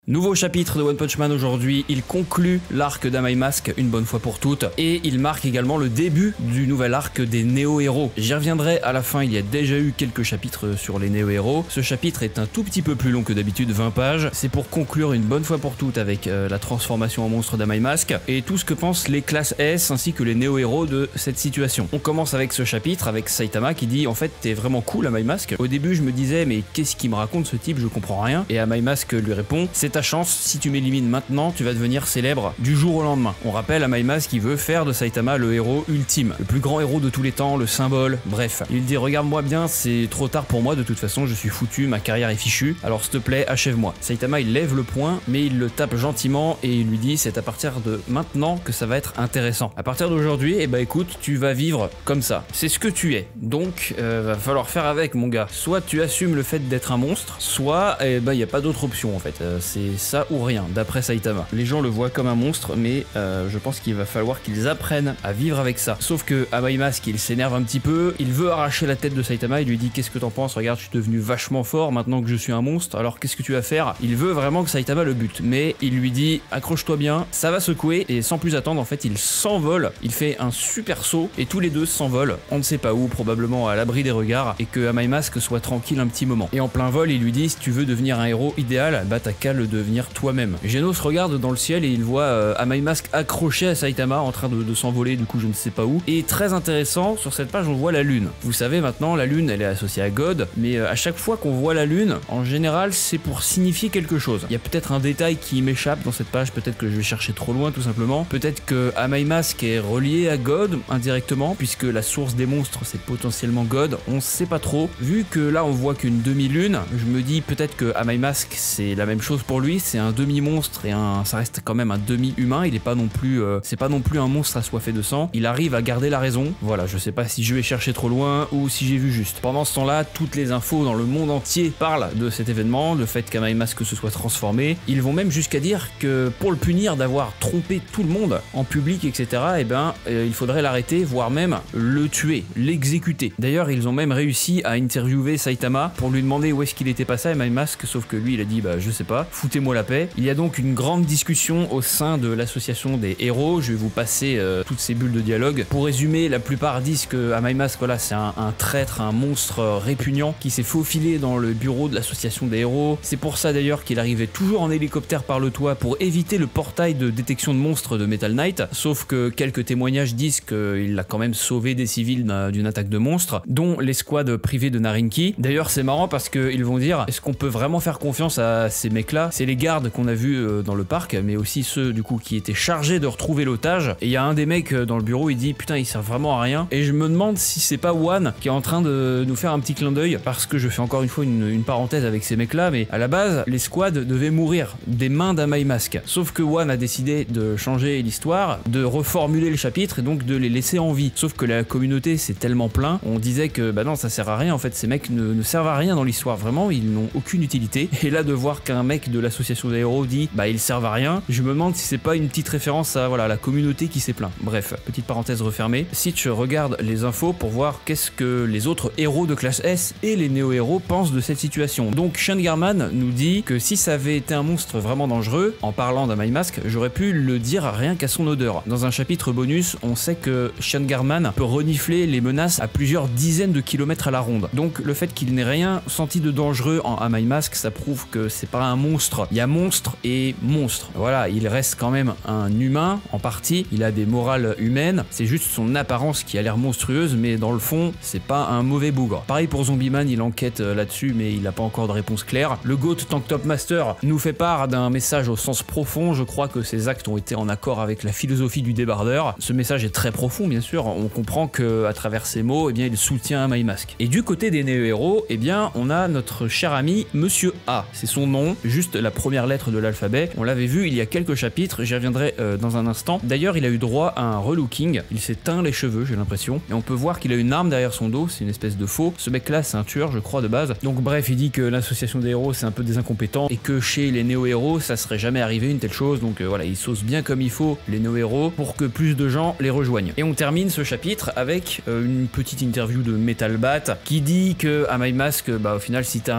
Nouveau chapitre de One Punch Man aujourd'hui, il conclut l'arc d'Amai Mask une bonne fois pour toutes et il marque également le début du nouvel arc des néo-héros. J'y reviendrai à la fin, il y a déjà eu quelques chapitres sur les néo-héros. Ce chapitre est un tout petit peu plus long que d'habitude, 20 pages. C'est pour conclure une bonne fois pour toutes avec la transformation en monstre d'Amai Mask et tout ce que pensent les classes S ainsi que les néo-héros de cette situation. On commence avec ce chapitre avec Saitama qui dit en fait t'es vraiment cool Amai Mask. Au début je me disais mais qu'est-ce qu'il me raconte ce type, je comprends rien. Et Amai Mask lui répond c'est ta chance, si tu m'élimines maintenant, tu vas devenir célèbre du jour au lendemain. On rappelle, Amai Mask qui veut faire de Saitama le héros ultime, le plus grand héros de tous les temps, le symbole, bref. Il dit regarde-moi bien, c'est trop tard pour moi, de toute façon je suis foutu, ma carrière est fichue, alors s'il te plaît, achève-moi. Saitama il lève le poing, mais il le tape gentiment et il lui dit c'est à partir de maintenant que ça va être intéressant. À partir d'aujourd'hui, eh ben écoute, tu vas vivre comme ça. C'est ce que tu es. Donc va falloir faire avec mon gars. Soit tu assumes le fait d'être un monstre, soit eh ben il n'y a pas d'autre option en fait. C'est ça ou rien, d'après Saitama. Les gens le voient comme un monstre, mais je pense qu'il va falloir qu'ils apprennent à vivre avec ça. Sauf que Amai Mask, il s'énerve un petit peu, il veut arracher la tête de Saitama, il lui dit qu'est-ce que t'en penses, regarde, je suis devenu vachement fort maintenant que je suis un monstre, alors qu'est-ce que tu vas faire? Il veut vraiment que Saitama le bute, mais il lui dit accroche-toi bien, ça va secouer, et sans plus attendre, en fait, il s'envole, il fait un super saut, et tous les deux s'envolent, on ne sait pas où, probablement à l'abri des regards, et que Amai Mask soit tranquille un petit moment. Et en plein vol, il lui dit si tu veux devenir un héros idéal, bah t'as qu'à le devenir toi-même. Genos regarde dans le ciel et il voit Amai Mask accroché à Saitama en train de s'envoler, du coup je ne sais pas où. Et très intéressant, sur cette page on voit la lune. Vous savez maintenant, la lune elle est associée à God, mais à chaque fois qu'on voit la lune, en général c'est pour signifier quelque chose. Il y a peut-être un détail qui m'échappe dans cette page, peut-être que je vais chercher trop loin tout simplement. Peut-être que Amai Mask est relié à God indirectement, puisque la source des monstres c'est potentiellement God, on sait pas trop. Vu que là on voit qu'une demi-lune, je me dis peut-être que Amai Mask c'est la même chose pour lui, c'est un demi-monstre et ça reste quand même un demi-humain, il est pas non plus c'est pas non plus un monstre assoiffé de sang, il arrive à garder la raison. Voilà, je sais pas si je vais chercher trop loin ou si j'ai vu juste. Pendant ce temps-là, toutes les infos dans le monde entier parlent de cet événement, le fait qu'Amai Mask se soit transformé. Ils vont même jusqu'à dire que pour le punir d'avoir trompé tout le monde en public, etc., eh ben il faudrait l'arrêter, voire même le tuer, l'exécuter. D'ailleurs, ils ont même réussi à interviewer Saitama pour lui demander où est-ce qu'il était passé Amai Mask, sauf que lui il a dit bah je sais pas, foutez-moi la paix. Il y a donc une grande discussion au sein de l'association des héros, je vais vous passer toutes ces bulles de dialogue. Pour résumer, la plupart disent que Amai Mask, voilà, c'est un traître, un monstre répugnant qui s'est faufilé dans le bureau de l'association des héros. C'est pour ça d'ailleurs qu'il arrivait toujours en hélicoptère par le toit pour éviter le portail de détection de monstres de Metal Knight, sauf que quelques témoignages disent qu'il a quand même sauvé des civils d'une attaque de monstres, dont l'escouade privée de Narinki. D'ailleurs c'est marrant parce qu'ils vont dire est-ce qu'on peut vraiment faire confiance à ces mecs là? C'est les gardes qu'on a vus dans le parc, mais aussi ceux du coup qui étaient chargés de retrouver l'otage. Et il y a un des mecs dans le bureau, il dit putain il sert vraiment à rien. Et je me demande si c'est pas One qui est en train de nous faire un petit clin d'œil, parce que je fais encore une fois une parenthèse avec ces mecs là, mais à la base l'escouade devait mourir des mains d'Amai Mask. Sauf que One a décidé de changer l'histoire, de reformuler le chapitre et donc de les laisser en vie. Sauf que la communauté c'est tellement plein, on disait que bah non ça sert à rien en fait, ces mecs ne servent à rien dans l'histoire, vraiment ils n'ont aucune utilité. Et là de voir qu'un mec de l'association des héros dit bah ils servent à rien, je me demande si c'est pas une petite référence à voilà la communauté qui s'est plaint. Bref, petite parenthèse refermée. Si tu regardes les infos pour voir qu'est-ce que les autres héros de classe S et les néo-héros pensent de cette situation. Donc Shangarman nous dit que si ça avait été un monstre vraiment dangereux, en parlant d'Amai Mask, j'aurais pu le dire rien qu'à son odeur. Dans un chapitre bonus, on sait que Shangarman peut renifler les menaces à plusieurs dizaines de kilomètres à la ronde. Donc le fait qu'il n'ait rien senti de dangereux en Amai Mask, ça prouve que c'est pas un monstre. Il y a monstre et monstre. Voilà, il reste quand même un humain en partie, il a des morales humaines, c'est juste son apparence qui a l'air monstrueuse, mais dans le fond, c'est pas un mauvais bougre. Pareil pour Zombieman, il enquête là-dessus, mais il n'a pas encore de réponse claire. Le GOAT Tank Top Master nous fait part d'un message au sens profond, je crois que ses actes ont été en accord avec la philosophie du débardeur. Ce message est très profond, bien sûr, on comprend que à travers ses mots, eh bien, il soutient Amai Mask. Et du côté des néo-héros, eh bien, on a notre cher ami Monsieur A, c'est son nom, juste la première lettre de l'alphabet. On l'avait vu il y a quelques chapitres, j'y reviendrai dans un instant. D'ailleurs, il a eu droit à un relooking, il s'est teint les cheveux, j'ai l'impression, et on peut voir qu'il a une arme derrière son dos, c'est une espèce de faux. Ce mec-là, c'est un tueur, je crois, de base. Donc bref, il dit que l'association des héros, c'est un peu des incompétents, et que chez les néo-héros, ça serait jamais arrivé une telle chose, donc voilà, il sauce bien comme il faut les néo-héros pour que plus de gens les rejoignent. Et on termine ce chapitre avec une petite interview de Metal Bat qui dit que Amai Mask, bah au final, si t'es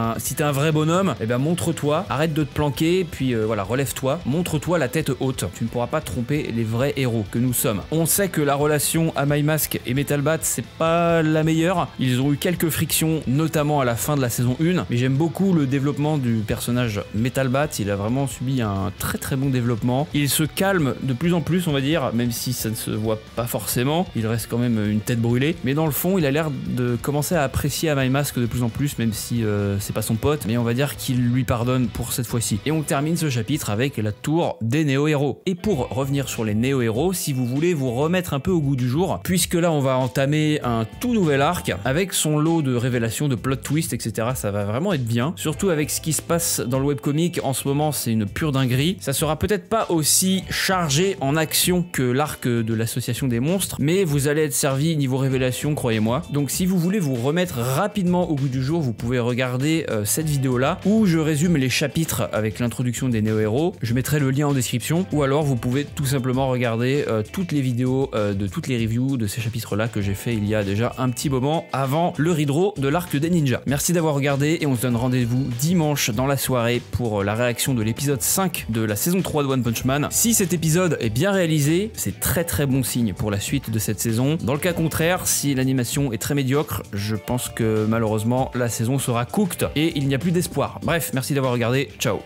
un vrai bonhomme, eh ben montre-toi, arrête de te planqué, puis voilà, relève-toi, montre-toi la tête haute. Tu ne pourras pas tromper les vrais héros que nous sommes. On sait que la relation Amai Mask et Metal Bat, c'est pas la meilleure. Ils ont eu quelques frictions, notamment à la fin de la saison 1, mais j'aime beaucoup le développement du personnage Metal Bat. Il a vraiment subi un très bon développement. Il se calme de plus en plus, on va dire, même si ça ne se voit pas forcément. Il reste quand même une tête brûlée, mais dans le fond, il a l'air de commencer à apprécier Amai Mask de plus en plus, même si c'est pas son pote, mais on va dire qu'il lui pardonne pour cette fois-ci. Et on termine ce chapitre avec la tour des néo-héros. Et pour revenir sur les néo-héros, si vous voulez vous remettre un peu au goût du jour, puisque là on va entamer un tout nouvel arc avec son lot de révélations, de plot twists, etc. Ça va vraiment être bien, surtout avec ce qui se passe dans le webcomic en ce moment, c'est une pure dinguerie. Ça sera peut-être pas aussi chargé en action que l'arc de l'association des monstres, mais vous allez être servi niveau révélation, croyez-moi. Donc si vous voulez vous remettre rapidement au goût du jour, vous pouvez regarder cette vidéo là où je résume les chapitres avec l'introduction des néo-héros. Je mettrai le lien en description, ou alors vous pouvez tout simplement regarder toutes les vidéos de toutes les reviews de ces chapitres là que j'ai fait il y a déjà un petit moment avant le redraw de l'arc des ninjas. Merci d'avoir regardé et on se donne rendez-vous dimanche dans la soirée pour la réaction de l'épisode 5 de la saison 3 de One Punch Man. Si cet épisode est bien réalisé, c'est très bon signe pour la suite de cette saison. Dans le cas contraire, si l'animation est très médiocre, je pense que malheureusement la saison sera cooked et il n'y a plus d'espoir. Bref, merci d'avoir regardé, ciao.